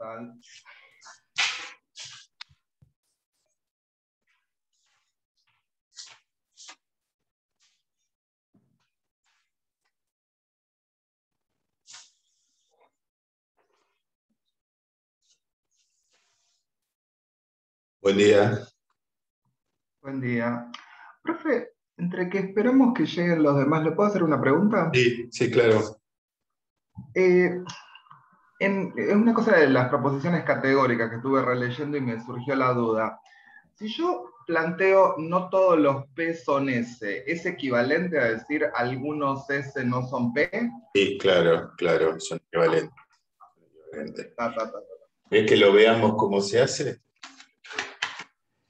tal? Buen día. Buen día. Profe, entre que esperamos que lleguen los demás, ¿le puedo hacer una pregunta? Sí, sí, claro. Eh, es una cosa de las proposiciones categóricas que estuve releyendo y me surgió la duda. Si yo planteo no todos los P son S, ¿es equivalente a decir algunos S no son P? Sí, claro, claro, son equivalentes. Ta, ta, ta. ¿Es que lo veamos cómo se hace?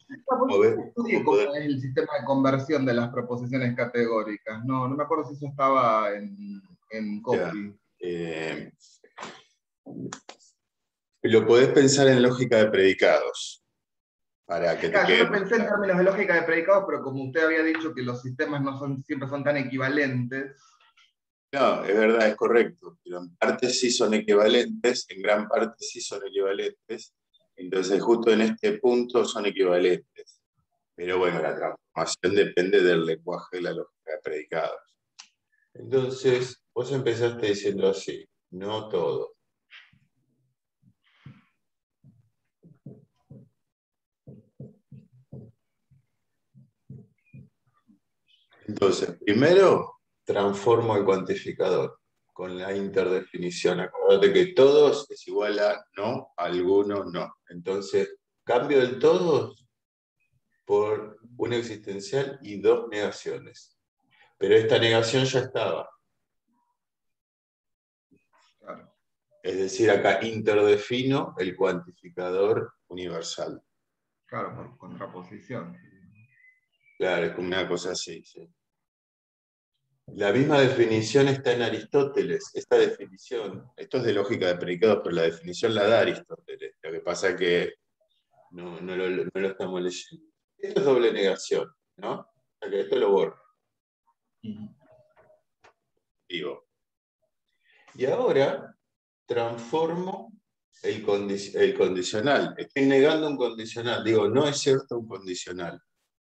Pues ¿Cómo yo ver? estudié cómo es el sistema de conversión de las proposiciones categóricas. No me acuerdo si eso estaba en Ya. copy. Lo podés pensar en lógica de predicados, para que te Claro, yo quede lo más pensé en claro. términos de lógica de predicados, pero como usted había dicho que los sistemas no siempre son tan equivalentes. No, es verdad, es correcto, pero en parte sí son equivalentes, en gran parte sí son equivalentes, entonces justo en este punto son equivalentes. Pero bueno, la transformación depende del lenguaje de la lógica de predicados. Entonces, vos empezaste diciendo así, no todo. Entonces, primero transformo el cuantificador con la interdefinición. Acuérdate que todos es igual a no, alguno no. Entonces, cambio el todos por una existencial y dos negaciones. Pero esta negación ya estaba. Claro, Es decir, acá interdefino el cuantificador universal. claro, por contraposición. Claro, es como una cosa así, sí. La misma definición está en Aristóteles. Esta definición, esto es de lógica de predicados, pero la definición la da Aristóteles. Lo que pasa es que no lo estamos leyendo. Esto es doble negación, ¿no? O sea que esto lo borro. Digo. Y ahora transformo el condicional. Estoy negando un condicional. Digo, no es cierto un condicional.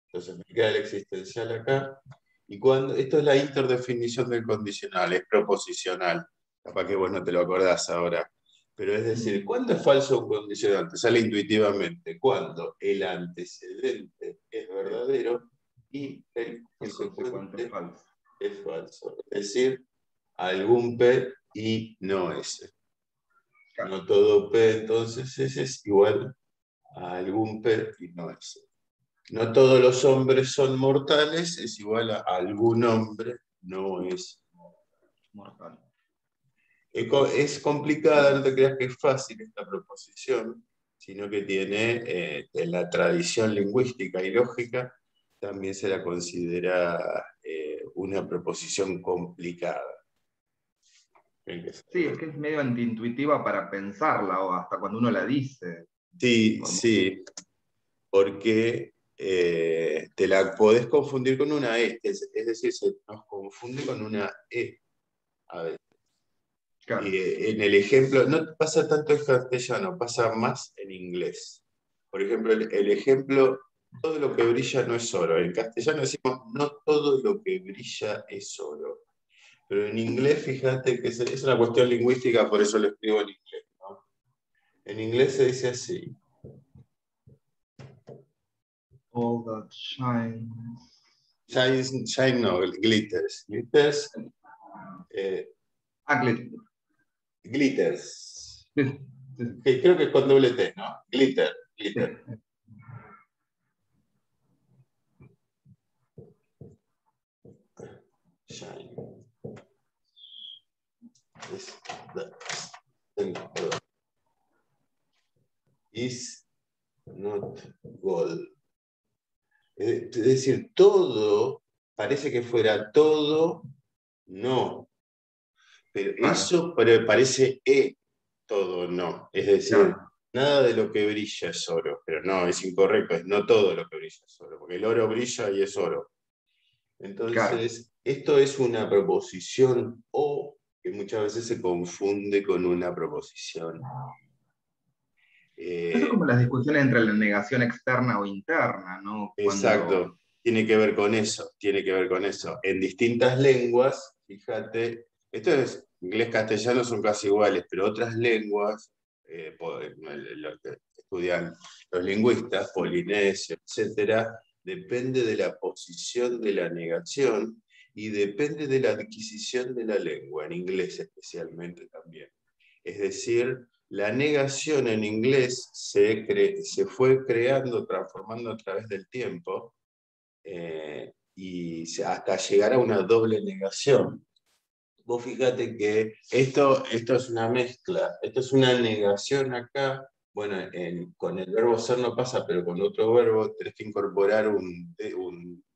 Entonces me queda el existencial acá. Y cuando esto es la interdefinición del condicional, es proposicional. Capaz que vos no te lo acordás ahora. Pero es decir, ¿cuándo es falso un condicional? Te sale intuitivamente. Cuando el antecedente es verdadero y el El consecuente es consecuente falso. es falso. Es decir, algún P y no S. Claro. No todo P entonces S es igual a algún P y no S. No todos los hombres son mortales, es igual a algún hombre no es. Mortal. Es complicada, no te creas que es fácil esta proposición, sino que tiene, en la tradición lingüística y lógica, también se la considera una proposición complicada. Sí, es que es medio antiintuitiva para pensarla o hasta cuando uno la dice. Sí, sí, porque te la podés confundir con una E, es decir, se nos confunde con una E a veces. Claro. En el ejemplo, no pasa tanto en castellano, pasa más en inglés. Por ejemplo, el ejemplo, todo lo que brilla no es oro. En castellano decimos, no todo lo que brilla es oro. Pero en inglés, fíjate que es una cuestión lingüística, por eso lo escribo en inglés, ¿no? En inglés se dice así. All that shines. Shine no, glitters. Glitters. Glitter. Glitters. Sí, sí, Que creo que es con doble T, ¿no? Glitter, glitter. sí. Shine. Is not gold. Es decir, todo, parece que fuera todo, no. Pero Claro, eso parece todo, no. Es decir, claro. nada de lo que brilla es oro. Pero no, es incorrecto, es no todo lo que brilla es oro, porque el oro brilla y es oro. Claro. Entonces, esto es una proposición o que muchas veces se confunde con una proposición Eso es como las discusiones entre la negación externa o interna, ¿no? Cuando Exacto, tiene que ver con eso, tiene que ver con eso. En distintas lenguas, fíjate, esto es inglés-castellano son casi iguales, pero otras lenguas, lo que estudian los lingüistas, polinesio, etcétera, depende de la posición de la negación y depende de la adquisición de la lengua, en inglés especialmente también. Es decir, la negación en inglés se fue creando, transformando a través del tiempo, hasta llegar a una doble negación. Vos fíjate que esto es una mezcla, esto es una negación acá. Bueno, con el verbo ser no pasa, pero con otro verbo tenés que incorporar un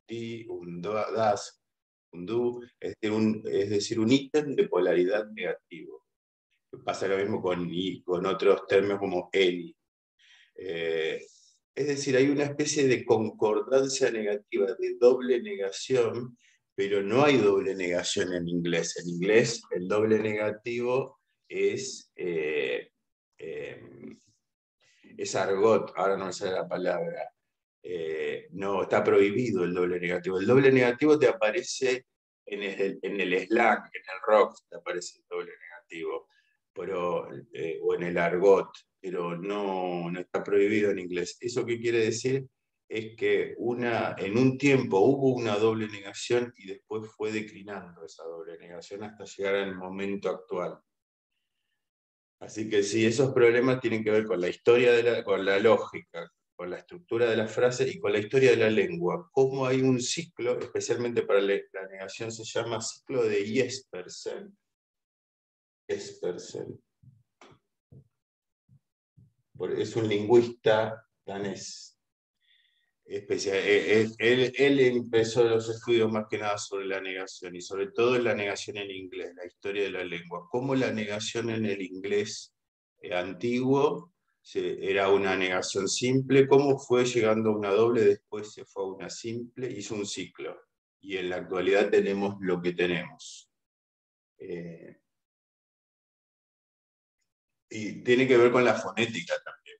di, un das, un do, es decir, un ítem de polaridad negativo. Pasa lo mismo con otros términos como any. Eh, es decir, hay una especie de concordancia negativa, de doble negación, pero no hay doble negación en inglés. En inglés, el doble negativo eh, es argot, ahora no me sale la palabra. No, está prohibido el doble negativo. El doble negativo te aparece en el slang, en el rock, te aparece el doble negativo, pero, o en el argot, pero no está prohibido en inglés. ¿Eso qué quiere decir? Es que en un tiempo hubo una doble negación y después fue declinando esa doble negación hasta llegar al momento actual. Así que sí, esos problemas tienen que ver con la historia, con la lógica, con la estructura de la frase y con la historia de la lengua. Cómo hay un ciclo, especialmente para la negación, se llama ciclo de Jespersen. Jespersen. Es un lingüista danés. Él empezó los estudios más que nada sobre la negación y sobre todo la negación en inglés, la historia de la lengua. Cómo la negación en el inglés antiguo era una negación simple, cómo fue llegando a una doble, después se fue a una simple, hizo un ciclo. Y en la actualidad tenemos lo que tenemos. Y tiene que ver con la fonética también,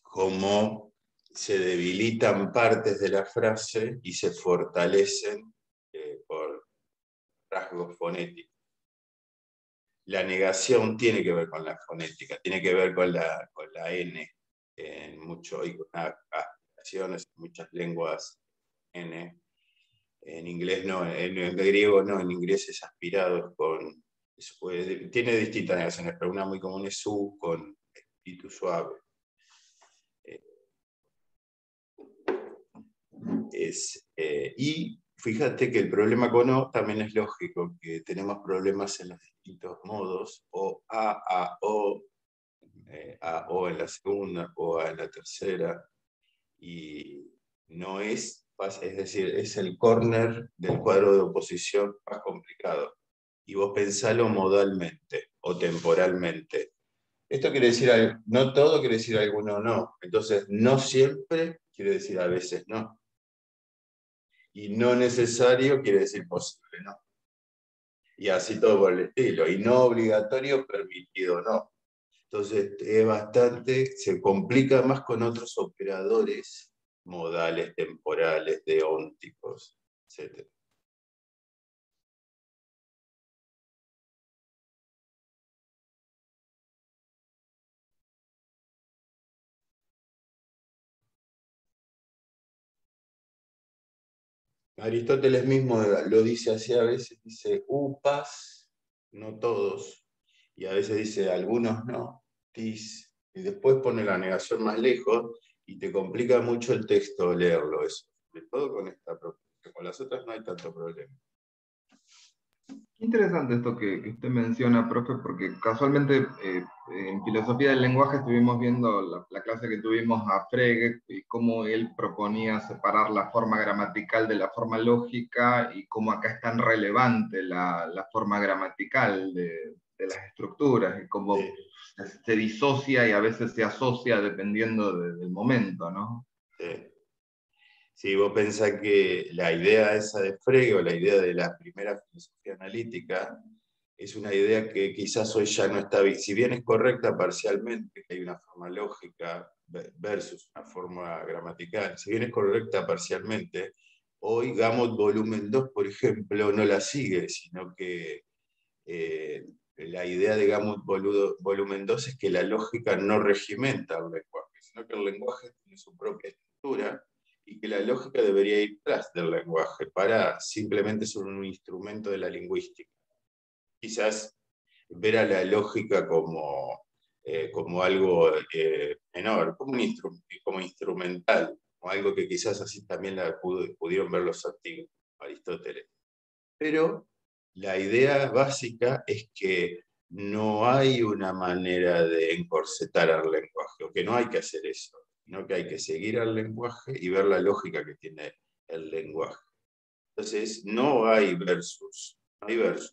cómo se debilitan partes de la frase y se fortalecen por rasgos fonéticos. La negación tiene que ver con la fonética, tiene que ver con la N, y con aspiraciones en muchas lenguas N. En inglés no, en griego no, en inglés es aspirado tiene distintas negaciones, pero una muy común es su con espíritu suave. Y fíjate que el problema con O también es lógico, que tenemos problemas en los distintos modos, o a, O en la segunda, o A en la tercera, y no es decir, es el córner del cuadro de oposición más complicado. Y vos pensalo modalmente o temporalmente. Esto quiere decir, no todo quiere decir alguno no. Entonces, no siempre quiere decir a veces no. Y no necesario quiere decir posible no. Y así todo por el estilo. Y no obligatorio, permitido no. Entonces, se complica más con otros operadores modales, temporales, deónticos, etc. Aristóteles mismo lo dice así a veces, dice upas, no todos, y a veces dice algunos no, tis, y después pone la negación más lejos y te complica mucho el texto leerlo eso, sobre todo con esta propuesta, con las otras no hay tanto problema. Qué interesante esto que usted menciona, profe, porque casualmente en filosofía del lenguaje estuvimos viendo la clase que tuvimos a Frege y cómo él proponía separar la forma gramatical de la forma lógica y cómo acá es tan relevante la forma gramatical de las estructuras y cómo Sí, se disocia y a veces se asocia dependiendo del momento, ¿no? sí. Sí, vos pensás que la idea esa de Frege, o la idea de la primera filosofía analítica, es una idea que quizás hoy ya no está bien. Si bien es correcta parcialmente, que hay una forma lógica versus una forma gramatical, si bien es correcta parcialmente, hoy Gamut volumen 2, por ejemplo, no la sigue, sino que la idea de Gamut volumen 2 es que la lógica no regimenta el lenguaje, sino que el lenguaje tiene su propia estructura y que la lógica debería ir tras del lenguaje para simplemente ser un instrumento de la lingüística. Quizás ver a la lógica como algo menor, como instrumental, como algo que quizás así también pudieron ver los antiguos, Aristóteles. Pero la idea básica es que no hay una manera de encorsetar al lenguaje, o que no hay que hacer eso, sino que hay que seguir al lenguaje y ver la lógica que tiene el lenguaje. Entonces, no hay versus,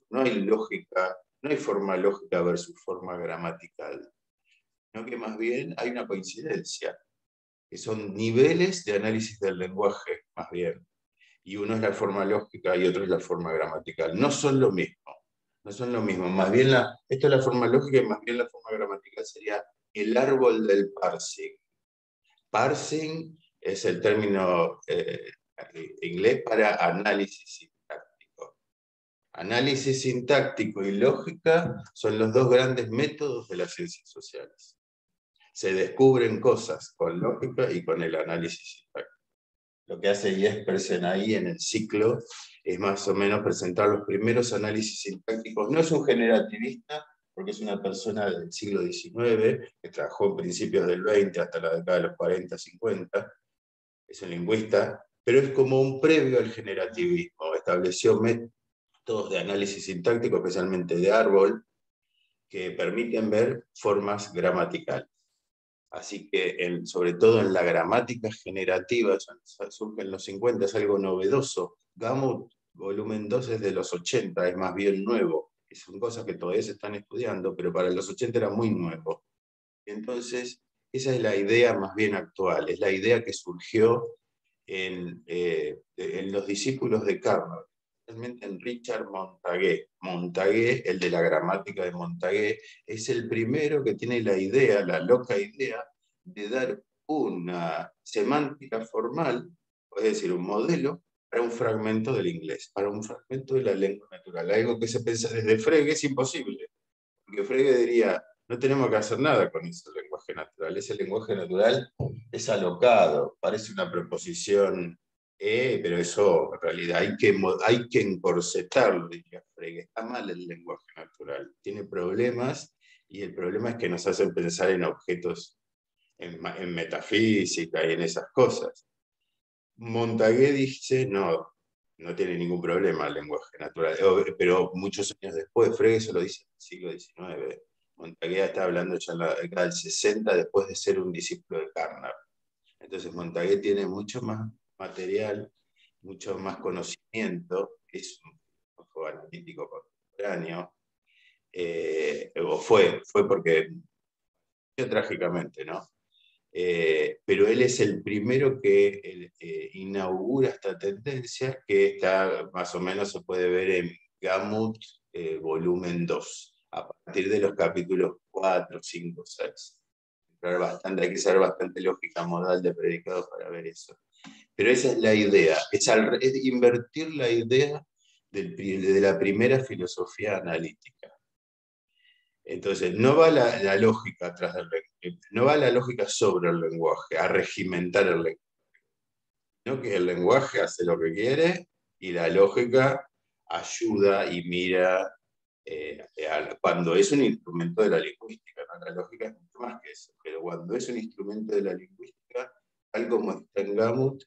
no hay lógica, no hay forma lógica versus forma gramatical, sino que más bien hay una coincidencia, que son niveles de análisis del lenguaje, más bien. Y uno es la forma lógica y otro es la forma gramatical. No son lo mismo, no son lo mismo. Más bien, esto es la forma lógica y más bien la forma gramatical sería el árbol del parsing. Parsing es el término inglés para análisis sintáctico. Análisis sintáctico y lógica son los dos grandes métodos de las ciencias sociales. Se descubren cosas con lógica y con el análisis sintáctico. Lo que hace Jespersen ahí en el ciclo es más o menos presentar los primeros análisis sintácticos. No es un generativista, porque es una persona del siglo XIX, que trabajó en principios del XX hasta la década de los 40, 50, es un lingüista, pero es como un previo al generativismo. Estableció métodos de análisis sintáctico, especialmente de árbol, que permiten ver formas gramaticales. Así que, sobre todo en la gramática generativa, surge en los 50, es algo novedoso. Gamut, volumen 2 es de los 80, es más bien nuevo. Son cosas que todavía se están estudiando, pero para los 80 era muy nuevo. Entonces, esa es la idea más bien actual, es la idea que surgió en los discípulos de Carnot, realmente en Richard Montague. Montague, el de la gramática de Montague, es el primero que tiene la idea, la loca idea, de dar una semántica formal, es decir, un modelo, para un fragmento del inglés, para un fragmento de la lengua natural. Algo que se piensa desde Frege es imposible, porque Frege diría, no tenemos que hacer nada con ese lenguaje natural. Ese lenguaje natural es alocado, parece una preposición, pero eso en realidad hay que encorsetarlo, diría Frege. Está mal el lenguaje natural, tiene problemas, y el problema es que nos hacen pensar en objetos, en metafísica y en esas cosas. Montague dice, no, no tiene ningún problema el lenguaje natural, pero muchos años después, Frege se lo dice en el siglo XIX. Montague está hablando ya en la década del 60, después de ser un discípulo de Carnot. Entonces Montague tiene mucho más material, mucho más conocimiento, es un filósofo analítico contemporáneo, o fue porque trágicamente, ¿no? Pero él es el primero que inaugura esta tendencia, que está más o menos se puede ver en Gamut volumen 2, a partir de los capítulos 4, 5, 6. Hay que saber bastante lógica modal de predicados para ver eso. Pero esa es la idea, es invertir la idea de la primera filosofía analítica. Entonces, no va la lógica atrás del lenguaje, no va la lógica sobre el lenguaje, a regimentar el lenguaje, sino que el lenguaje hace lo que quiere y la lógica ayuda y mira cuando es un instrumento de la lingüística, ¿no? La lógica es mucho más que eso, pero cuando es un instrumento de la lingüística, tal como está en Gamut,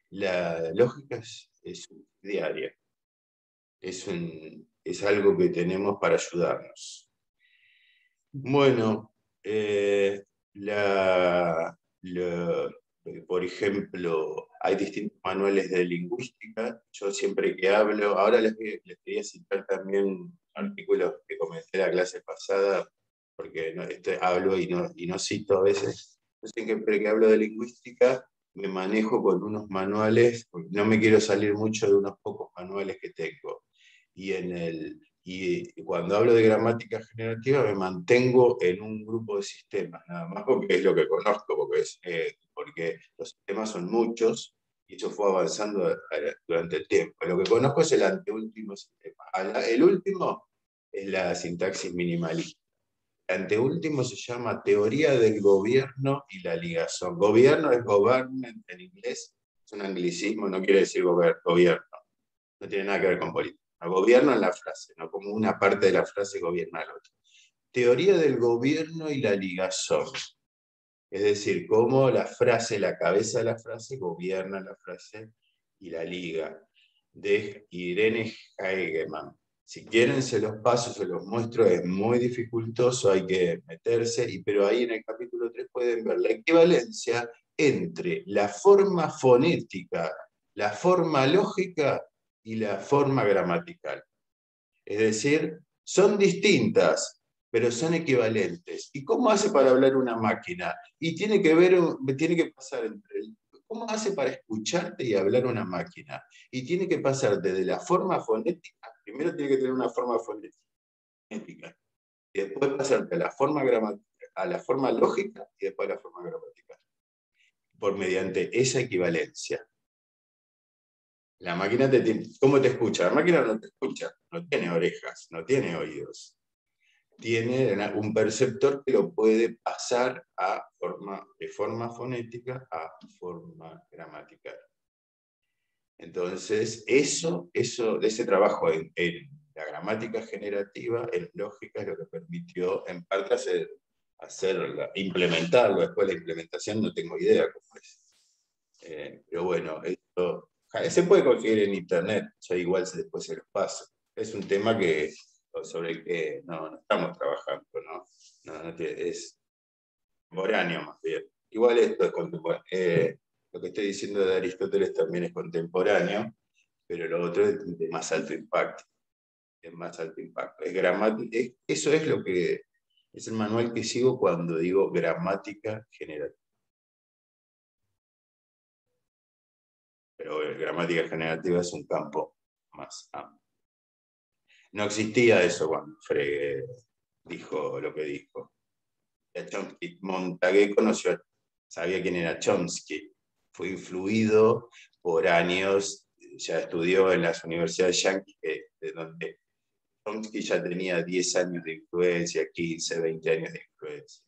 la lógica es subsidiaria, es algo que tenemos para ayudarnos. Bueno, por ejemplo, hay distintos manuales de lingüística. Yo siempre que hablo, ahora les quería citar también un artículo que comenté la clase pasada, porque hablo y no cito a veces. Yo siempre que hablo de lingüística me manejo con unos manuales, porque no me quiero salir mucho de unos pocos manuales que tengo. Y en el Y cuando hablo de gramática generativa me mantengo en un grupo de sistemas, nada más porque es lo que conozco, porque los sistemas son muchos y eso fue avanzando durante el tiempo. Lo que conozco es el anteúltimo sistema. El último es la sintaxis minimalista. El anteúltimo se llama teoría del gobierno y la ligación. Gobierno es government en inglés, es un anglicismo, no quiere decir gobierno, no tiene nada que ver con política. Gobierno en la frase, no como una parte de la frase gobierna al otro. Teoría del gobierno y la ligazón. Es decir, cómo la frase, la cabeza de la frase gobierna la frase y la liga. De Irene Heigemann. Si quieren se los paso, se los muestro, es muy dificultoso, hay que meterse, pero ahí en el capítulo 3 pueden ver la equivalencia entre la forma fonética, la forma lógica y la forma gramatical. Es decir, son distintas, pero son equivalentes. ¿Y cómo hace para hablar una máquina? Y tiene que pasar entre ¿cómo hace para escucharte y hablar una máquina? Y tiene que pasar desde la forma fonética, primero tiene que tener una forma fonética, y después pasarte a la forma gramática, a la forma lógica y después a la forma gramatical, por mediante esa equivalencia. La máquina ¿cómo te escucha? La máquina no te escucha, no tiene orejas, no tiene oídos. Tiene un perceptor que lo puede pasar de forma fonética a forma gramatical. Entonces, ese trabajo en la gramática generativa, en lógica, es lo que permitió en parte implementarlo. Después la implementación no tengo idea cómo es. Pero bueno, esto se puede conseguir en internet, ya igual después se los paso. Es un tema sobre el que no estamos trabajando, ¿no? Es contemporáneo más bien. Igual esto es contemporáneo. Lo que estoy diciendo de Aristóteles también es contemporáneo, pero lo otro es de más alto impacto. Es más alto impacto. Eso es lo que es el manual que sigo cuando digo gramática generativa. Pero gramática generativa es un campo más amplio. No existía eso cuando Frege dijo lo que dijo. Chomsky, Montague sabía quién era Chomsky, fue influido por años, ya estudió en las universidades yanquis, de donde Chomsky ya tenía 10 años de influencia, 15, 20 años de influencia.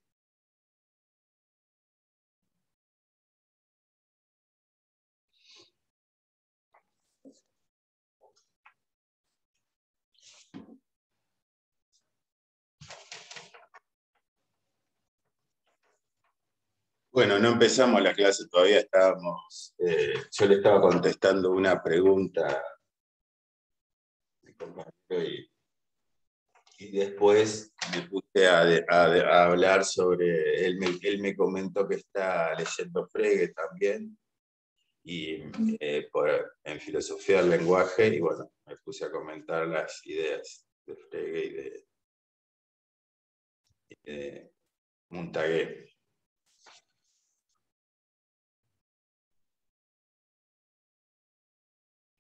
Bueno, no empezamos la clase, todavía estábamos, yo le estaba contestando una pregunta a mi compañero y después me puse a hablar sobre, él me comentó que está leyendo Frege también, y en filosofía del lenguaje, y bueno, me puse a comentar las ideas de Frege y de Montague.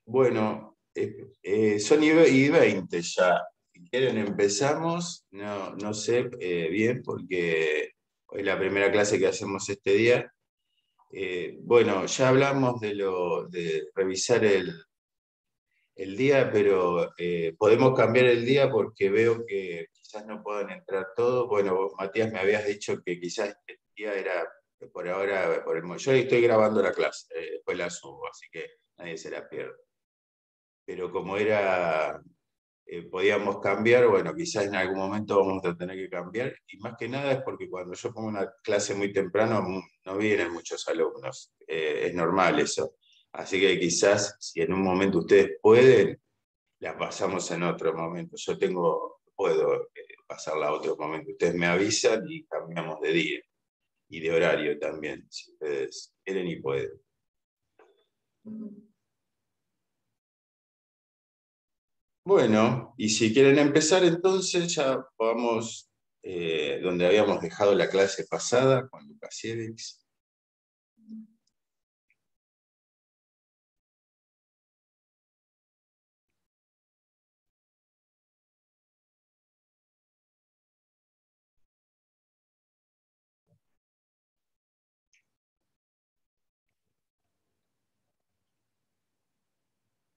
Bueno, son y 20 ya. Si quieren empezamos, no sé bien porque hoy es la primera clase que hacemos este día. Bueno, ya hablamos de revisar el día, pero podemos cambiar el día porque veo que quizás no puedan entrar todos. Bueno, vos, Matías, me habías dicho que quizás el día era por ahora, yo estoy grabando la clase, después la subo, así que nadie se la pierde. Pero como podíamos cambiar, bueno, quizás en algún momento vamos a tener que cambiar, y más que nada es porque cuando yo pongo una clase muy temprano no vienen muchos alumnos, es normal eso. Así que quizás si en un momento ustedes pueden, la pasamos en otro momento. Puedo pasarla a otro momento. Ustedes me avisan y cambiamos de día y de horario también, si ustedes quieren y pueden. Bueno, y si quieren empezar entonces ya vamos donde habíamos dejado la clase pasada con Lukasiewicz.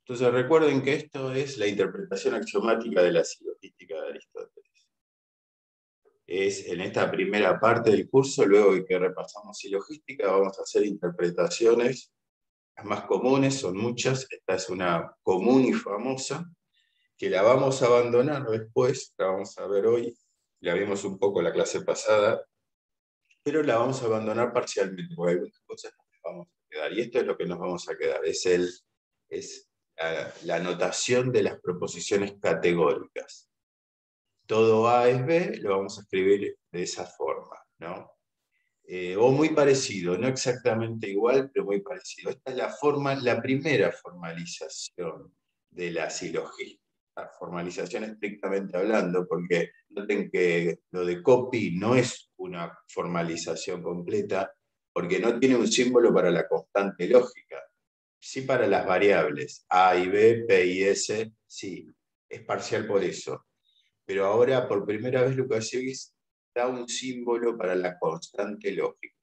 Entonces recuerden que esto es la interpretación axiomática de la silogística de Aristóteles. Es en esta primera parte del curso, luego de que repasamos silogística, vamos a hacer interpretaciones. Las más comunes son muchas, esta es una común y famosa, que la vamos a abandonar después, la vamos a ver hoy, la vimos un poco la clase pasada, pero la vamos a abandonar parcialmente, porque algunas cosas nos vamos a quedar, y esto es lo que nos vamos a quedar, es la notación de las proposiciones categóricas. Todo A es B, lo vamos a escribir de esa forma, ¿no? O muy parecido, no exactamente igual, pero muy parecido. Esta es la primera formalización de la silogística, la formalización estrictamente hablando, porque noten que lo de copy no es una formalización completa, porque no tiene un símbolo para la constante lógica, sí para las variables, A y B, P y S, sí, es parcial por eso. Pero ahora, por primera vez, Lukasiewicz da un símbolo para la constante lógica.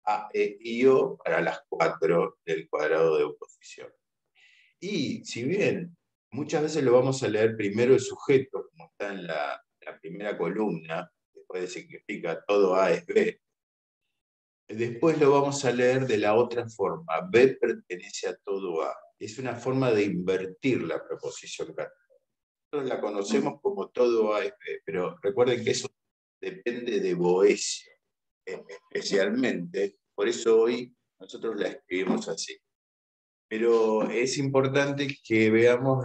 A, E, I, O para las 4 del cuadrado de oposición. Y si bien muchas veces lo vamos a leer primero el sujeto, como está en la primera columna, después de significa todo A es B, después lo vamos a leer de la otra forma. B pertenece a todo A. Es una forma de invertir la proposición categórica. Nosotros la conocemos como todo A es B, pero recuerden que eso depende de Boesio, especialmente, por eso hoy nosotros la escribimos así. Pero es importante que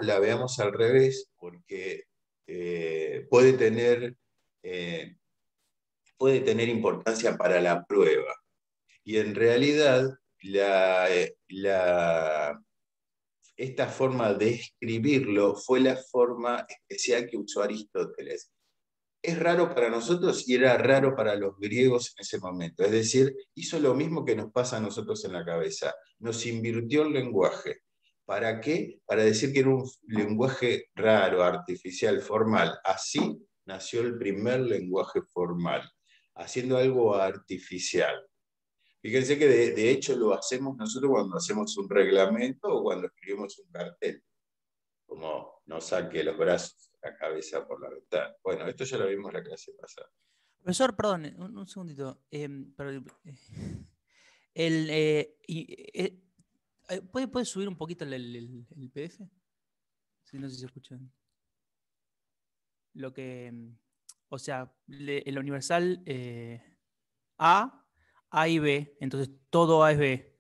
la veamos al revés, porque puede tener importancia para la prueba. Y en realidad, esta forma de escribirlo fue la forma especial que usó Aristóteles. Es raro para nosotros y era raro para los griegos en ese momento. Es decir, hizo lo mismo que nos pasa a nosotros en la cabeza. Nos invirtió el lenguaje. ¿Para qué? Para decir que era un lenguaje raro, artificial, formal. Así nació el primer lenguaje formal, haciendo algo artificial. Fíjense que de hecho lo hacemos nosotros cuando hacemos un reglamento o cuando escribimos un cartel, como no saque los brazos, la cabeza por la ventana. Bueno, esto ya lo vimos en la clase pasada. Profesor, perdón, un segundito. ¿Puede subir un poquito el PDF? Si no sé si se escuchan. Lo que, o sea, el universal A y B, entonces todo A es B.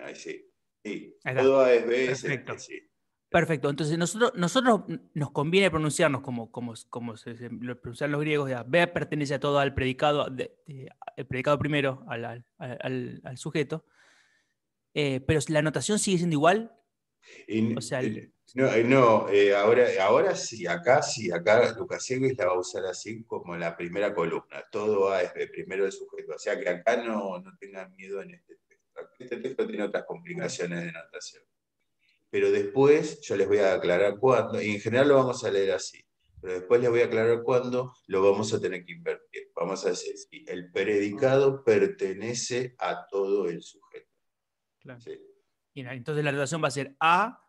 Ahí sí. Sí, Ahí está. todo A es B, Perfecto. sí. Perfecto. Entonces nosotros nos conviene pronunciarnos como lo pronuncian los griegos. B pertenece a todo al predicado, el predicado primero al sujeto. Pero la notación sigue siendo igual. Y, O sea, ahora sí, acá Lukasiewicz la va a usar así como la primera columna. Todo A es B, primero el sujeto. O sea que acá no tengan miedo en este texto. Este texto tiene otras complicaciones de notación. Pero después yo les voy a aclarar cuándo, y en general lo vamos a leer así, pero después les voy a aclarar cuándo lo vamos a tener que invertir. Vamos a decir, si el predicado pertenece a todo el sujeto. claro. ¿Sí? Y entonces la notación va a ser A,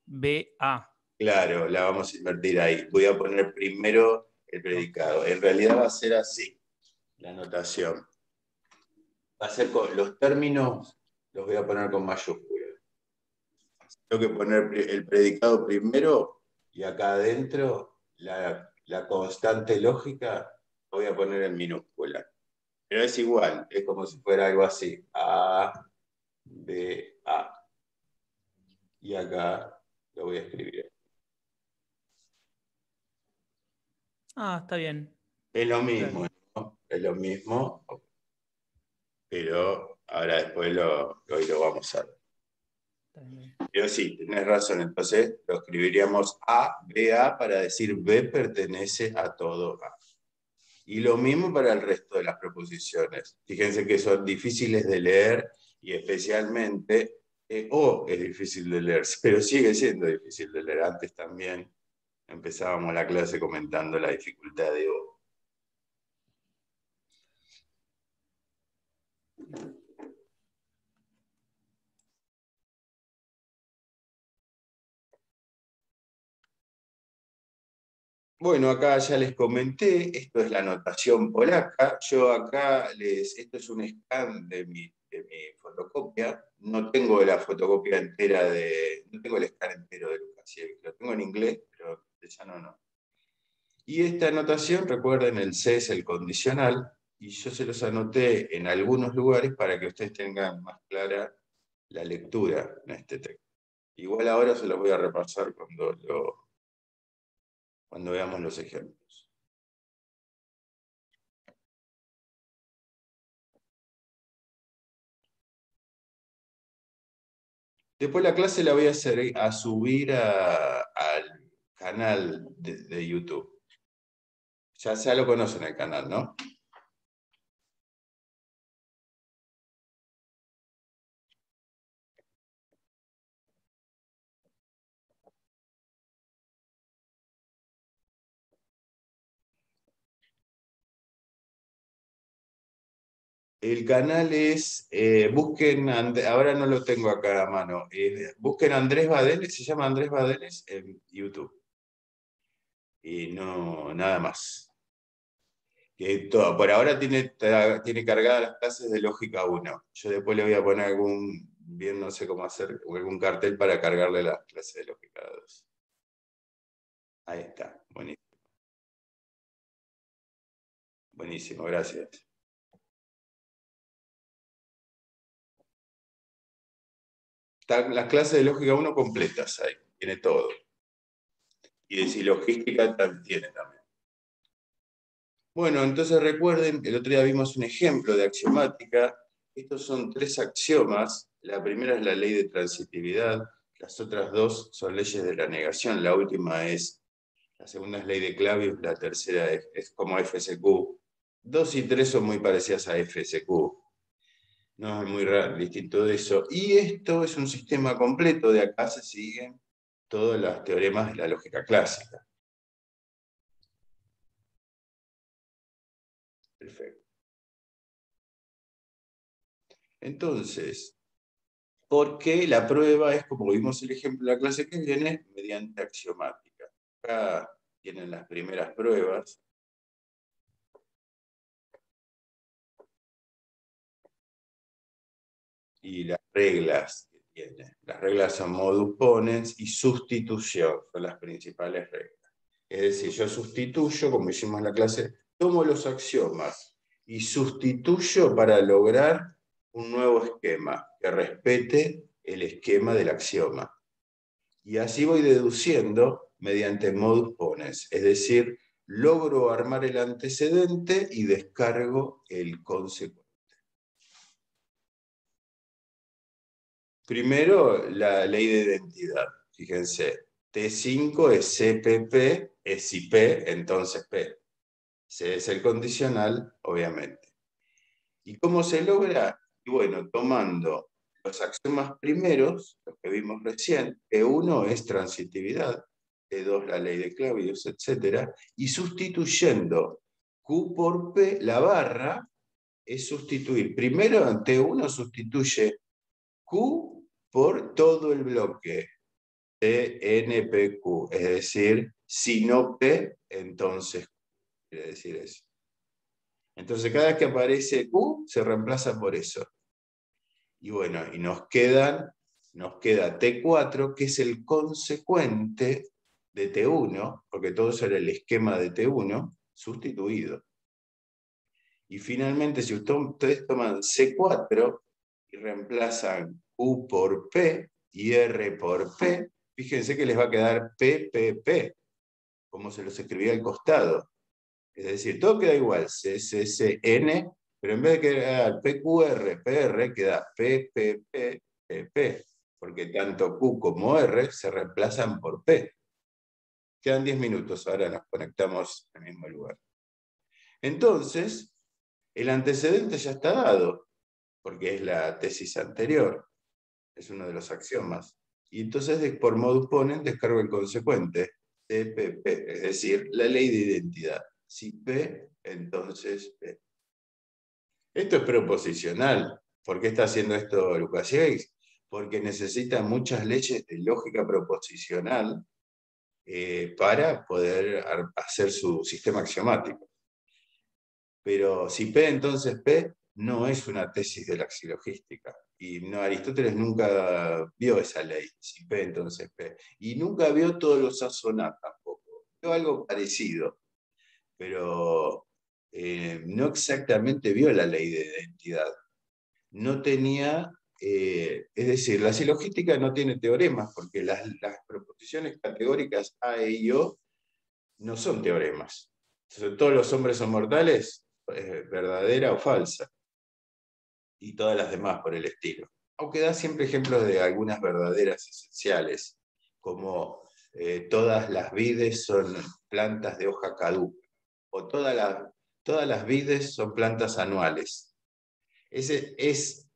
B, A. Claro, la vamos a invertir ahí. Voy a poner primero el predicado. En realidad va a ser así, la notación. Va a ser los términos, los voy a poner con mayúsculas. Tengo que poner el predicado primero y acá adentro la constante lógica voy a poner en minúscula. Pero es igual, es como si fuera algo así. A, B, A. Y acá lo voy a escribir. Ah, está bien. Es lo mismo, Claro. ¿no? Es lo mismo, pero ahora después hoy lo vamos a ver. Está bien. Pero sí, tenés razón, entonces lo escribiríamos A, B, A para decir B pertenece a todo A. Y lo mismo para el resto de las proposiciones. Fíjense que son difíciles de leer y especialmente O es difícil de leer, pero sigue siendo difícil de leer. Antes también empezábamos la clase comentando la dificultad de O. Bueno, acá ya les comenté, esto es la notación polaca. Yo acá esto es un scan de mi fotocopia. No tengo la fotocopia entera no tengo el scan entero de Lukasiewicz. Lo tengo en inglés, pero en castellano no. Y esta anotación, recuerden, el C es el condicional, y yo se los anoté en algunos lugares para que ustedes tengan más clara la lectura en este texto. Igual ahora se los voy a repasar cuando veamos los ejemplos. Después la clase la voy a subir al canal de YouTube. Ya lo conocen el canal, ¿no? El canal es, busquen, ahora no lo tengo acá a mano, busquen Andrés Badenes, se llama Andrés Badenes en YouTube. Y no, nada más. Por ahora tiene cargadas las clases de lógica 1. Yo después le voy a poner bien no sé cómo hacer, algún cartel para cargarle las clases de lógica 2. Ahí está, buenísimo. Buenísimo, gracias. Están las clases de lógica 1 completas ahí, tiene todo. Y de silogística tiene también. Bueno, entonces recuerden, el otro día vimos un ejemplo de axiomática. Estos son 3 axiomas. La primera es la ley de transitividad, las otras 2 son leyes de la negación, la segunda es ley de Clavius, la tercera es como FSQ. 2 y 3 son muy parecidas a FSQ. No es muy distinto de eso. Y esto es un sistema completo, de acá se siguen todos los teoremas de la lógica clásica. Perfecto. Entonces, ¿por qué la prueba es, como vimos el ejemplo de la clase que viene, mediante axiomática? Acá tienen las primeras pruebas. Y las reglas que tiene. Las reglas son modus ponens y sustitución, son las principales reglas. Es decir, yo sustituyo, como hicimos en la clase, tomo los axiomas y sustituyo para lograr un nuevo esquema que respete el esquema del axioma. Y así voy deduciendo mediante modus ponens, es decir, logro armar el antecedente y descargo el consecuente. Primero, la ley de identidad. Fíjense, T5 es CPP, es si P, entonces P. C es el condicional, obviamente. ¿Y cómo se logra? Y bueno, tomando los axiomas primeros, los que vimos recién, P1 es transitividad, P2 la ley de Clavius, etc. Y sustituyendo Q por P, la barra es sustituir. Primero en T1 sustituye Q por todo el bloque TNPQ, es decir, si no P, entonces Q, quiere decir eso. Entonces cada vez que aparece Q, se reemplaza por eso. Y bueno, y nos queda T4, que es el consecuente de T1, porque todo eso era el esquema de T1, sustituido. Y finalmente, si ustedes toman C4 y reemplazan Q por P y R por P, fíjense que les va a quedar PPP, como se los escribía al costado. Es decir, todo queda igual, CCCN, pero en vez de quedar PQR, PR, queda PPP, PP, porque tanto Q como R se reemplazan por P. Quedan 10 minutos, ahora nos conectamos en el mismo lugar. Entonces, el antecedente ya está dado, porque es la tesis anterior, es uno de los axiomas. Y entonces, por modus ponens, descargo el consecuente, TPP, es decir, la ley de identidad. Si P, entonces P. Esto es proposicional. ¿Por qué está haciendo esto Lukasiewicz? Porque necesita muchas leyes de lógica proposicional para poder hacer su sistema axiomático. Pero si P entonces P no es una tesis de la xilogística. Y no, Aristóteles nunca vio esa ley, si P entonces P. Y nunca vio todos los A tampoco. Vio algo parecido, pero no exactamente vio la ley de identidad. No tenía, es decir, la silogística no tiene teoremas, porque las proposiciones categóricas A, E y O no son teoremas. Entonces, todos los hombres son mortales, verdadera o falsa, y todas las demás por el estilo. Aunque da siempre ejemplos de algunas verdaderas esenciales, como todas las vides son plantas de hoja caduca, o todas las vides son plantas anuales. Ese es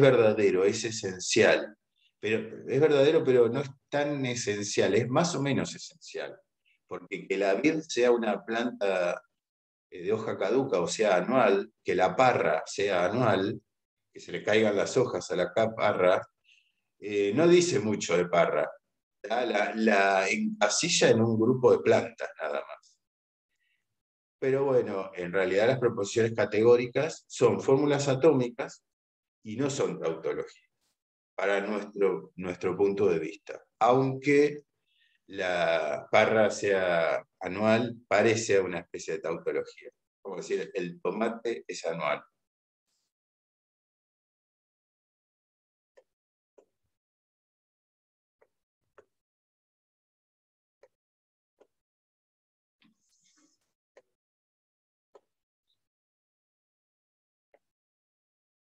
verdadero, es esencial, pero es verdadero, pero no es tan esencial, es más o menos esencial, porque que la vid sea una planta de hoja caduca, o sea, anual, que la parra sea anual, que se le caigan las hojas a la parra, no dice mucho de parra. La encasilla en un grupo de plantas, nada más. Pero bueno, en realidad las proposiciones categóricas son fórmulas atómicas y no son tautología, para nuestro punto de vista. Aunque la parra sea anual, parece una especie de tautología. Como decir, el tomate es anual.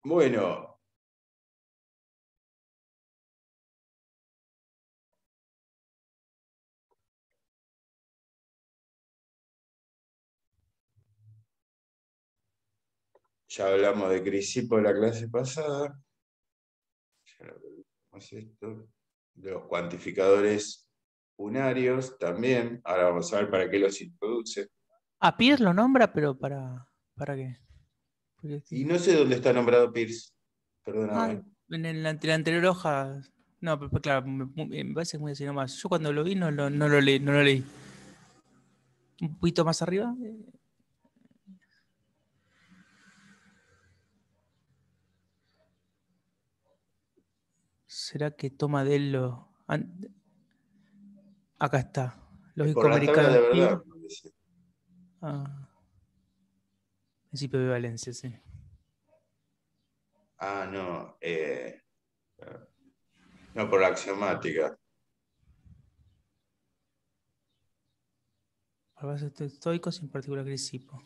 Bueno, ya hablamos de Crisipo la clase pasada. Ya lo vimos esto. De los cuantificadores unarios también. Ahora vamos a ver para qué los introduce. A Pierce lo nombra, pero ¿para qué? Y no sé dónde está nombrado Peirce. Ah, Perdóname. en la anterior hoja. No, pero claro, me parece muy así nomás. Yo cuando lo vi no lo leí, no lo leí. Un poquito más arriba. ¿Será que toma de él lo. Acá está. Por Lógico las tablas americano de de Peirce. verdad, parece. Ah, principio de Valencia, sí. Ah, no. No, por la axiomática. Para bases estoicos, en particular Crisipo.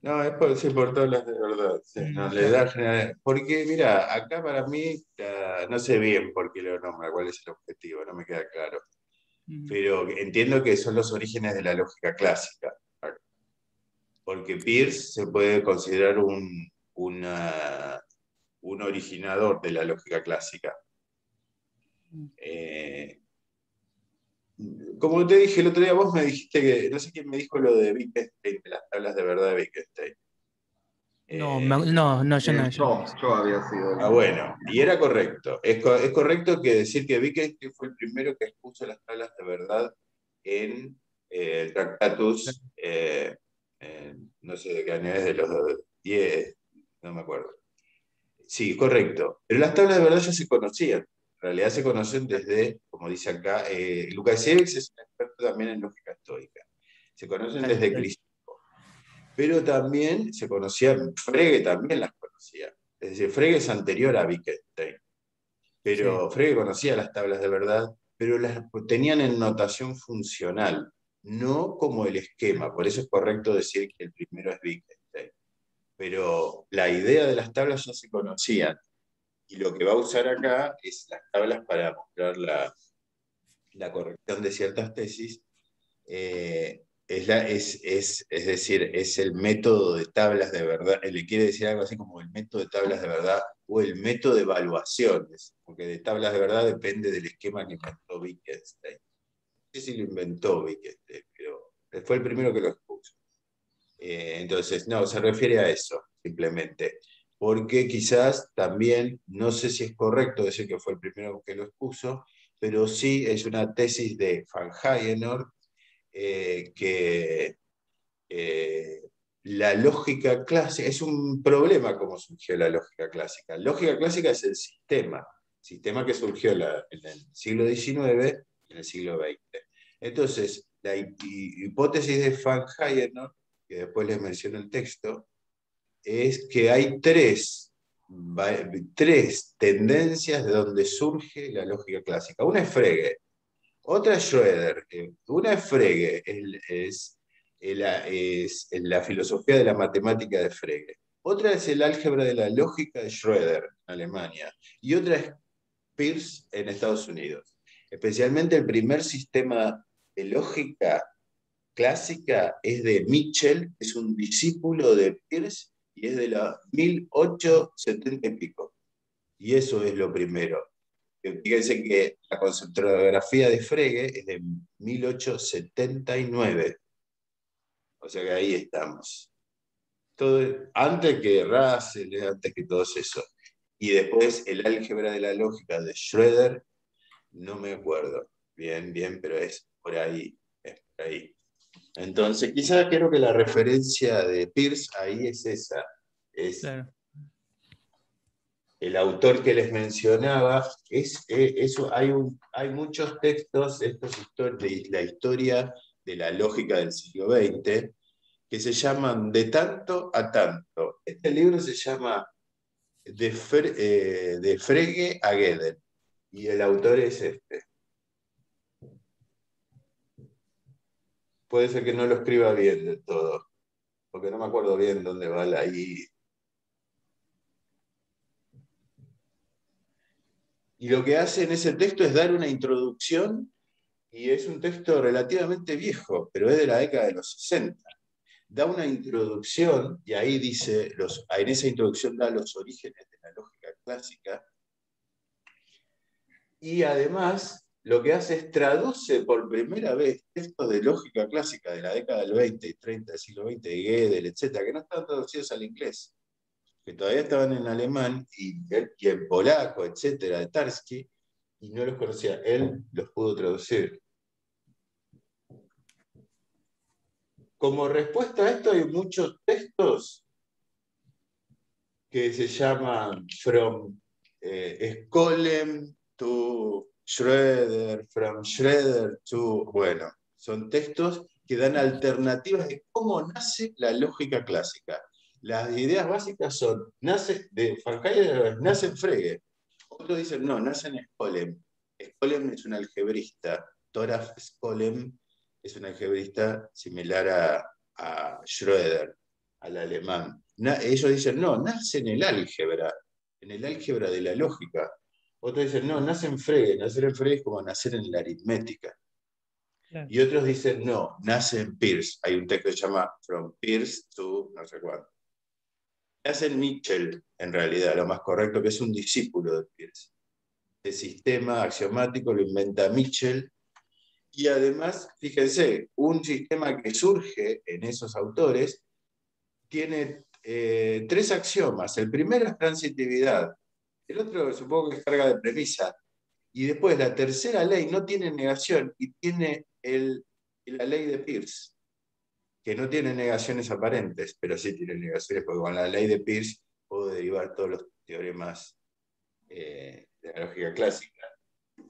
No, es por, sí, por tablas de verdad. Sí, no, le Claro. da porque, mira, acá para mí no sé bien por qué lo nombra, cuál es el objetivo, no me queda claro. Pero entiendo que son los orígenes de la lógica clásica. Porque Peirce se puede considerar un originador de la lógica clásica. Como te dije el otro día, vos me dijiste que, no sé quién me dijo lo de Wittgenstein, de las tablas de verdad de Wittgenstein. No, no, yo no. Yo había sido Ah, bueno, y era correcto. Es correcto que decir que Wittgenstein fue el primero que expuso las tablas de verdad en el Tractatus, no sé de qué año es, de los 10, no me acuerdo. Sí, correcto. Pero las tablas de verdad ya se conocían. En realidad se conocen desde, como dice acá, Lukasiewicz es un experto también en lógica estoica. Se conocen desde Crisipo. Pero también se conocían, Frege también las conocía. Es decir, Frege es anterior a Wittgenstein. Sí. Pero Frege conocía las tablas de verdad, pero las tenían en notación funcional, no como el esquema. Por eso es correcto decir que el primero es Wittgenstein. Pero la idea de las tablas ya se conocían. Y lo que va a usar acá es las tablas para mostrar la corrección de ciertas tesis. Es decir, es el método de tablas de verdad. Le quiere decir algo así como el método de tablas de verdad o el método de evaluaciones, porque de tablas de verdad depende del esquema que inventó Wittgenstein. No sé si lo inventó Wittgenstein, pero fue el primero que lo expuso. Entonces, no, se refiere a eso, simplemente. Porque quizás también, no sé si es correcto decir que fue el primero que lo expuso, pero sí es una tesis de Van Hayenort, que la lógica clásica, es un problema cómo surgió la lógica clásica. La lógica clásica es el sistema que surgió en el siglo XIX y en el siglo XX. Entonces, la hipótesis de Van Hayenort, que después les menciono el texto, es que hay tres tendencias de donde surge la lógica clásica. Una es Frege, otra es Schroeder. Una es Frege, es la filosofía de la matemática de Frege. Otra es el álgebra de la lógica de Schroeder, en Alemania. Y otra es Peirce, en Estados Unidos. Especialmente el primer sistema de lógica clásica es de Mitchell, es un discípulo de Peirce y es de la 1870 y pico. Y eso es lo primero. Fíjense que la conceptografía de Frege es de 1879. O sea que ahí estamos. Todo, antes que Russell, antes que todos eso. Y después el álgebra de la lógica de Schroeder, no me acuerdo bien, pero es por ahí. Es por ahí. Entonces, quizás creo que la referencia de Peirce ahí es esa. Es Claro. el autor que les mencionaba, hay muchos textos, de la historia de la lógica del siglo XX, que se llaman De tanto a tanto. Este libro se llama De Frege a Gödel, y el autor es este. Puede ser que no lo escriba bien de todo, porque no me acuerdo bien dónde va la I. Y lo que hace en ese texto es dar una introducción, y es un texto relativamente viejo, pero es de la década de los 60. Da una introducción, y ahí dice, en esa introducción da los orígenes de la lógica clásica, y además lo que hace es traduce por primera vez textos de lógica clásica de la década del 20 y 30 del siglo XX, de Gödel, etcétera, que no estaban traducidos al inglés, que todavía estaban en alemán y en polaco, etcétera, de Tarski, y no los conocía. Él los pudo traducir. Como respuesta a esto hay muchos textos que se llaman From Skolem to Schroeder, From Schroeder to... Bueno, son textos que dan alternativas de cómo nace la lógica clásica. Las ideas básicas son, nace en Frege. Otros dicen, no, nace en Skolem. Skolem es un algebrista. Toraf Skolem es un algebrista similar a Schroeder, al alemán. Ellos dicen, no, nace en el álgebra de la lógica. Otros dicen, no, nace en Frege. Nacer en Frege es como nacer en la aritmética. Claro. Y otros dicen, no, nace en Peirce. Hay un texto que se llama From Peirce to no sé cuánto. Nace en Mitchell, en realidad, lo más correcto, que es un discípulo de Peirce. El sistema axiomático lo inventa Mitchell. Y además, fíjense, un sistema que surge en esos autores tiene tres axiomas. El primero es transitividad. El otro supongo que es carga de premisa. Y después la tercera ley no tiene negación y tiene la ley de Peirce, que no tiene negaciones aparentes, pero sí tiene negaciones, porque con la ley de Peirce puedo derivar todos los teoremas de la lógica clásica.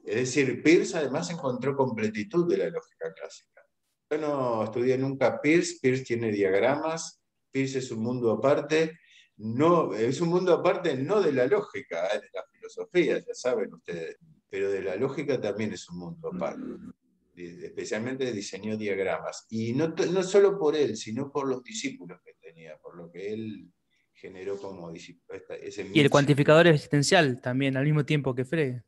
Es decir, Peirce además encontró completitud de la lógica clásica. Yo no estudié nunca Peirce. Peirce tiene diagramas, Peirce es un mundo aparte, no, es un mundo aparte no de la lógica, de la filosofía, ya saben ustedes, pero de la lógica también es un mundo aparte. Especialmente diseñó diagramas. Y no solo por él, sino por los discípulos que tenía, por lo que él generó como discípulo. Y el cuantificador existencial también, al mismo tiempo que Frege.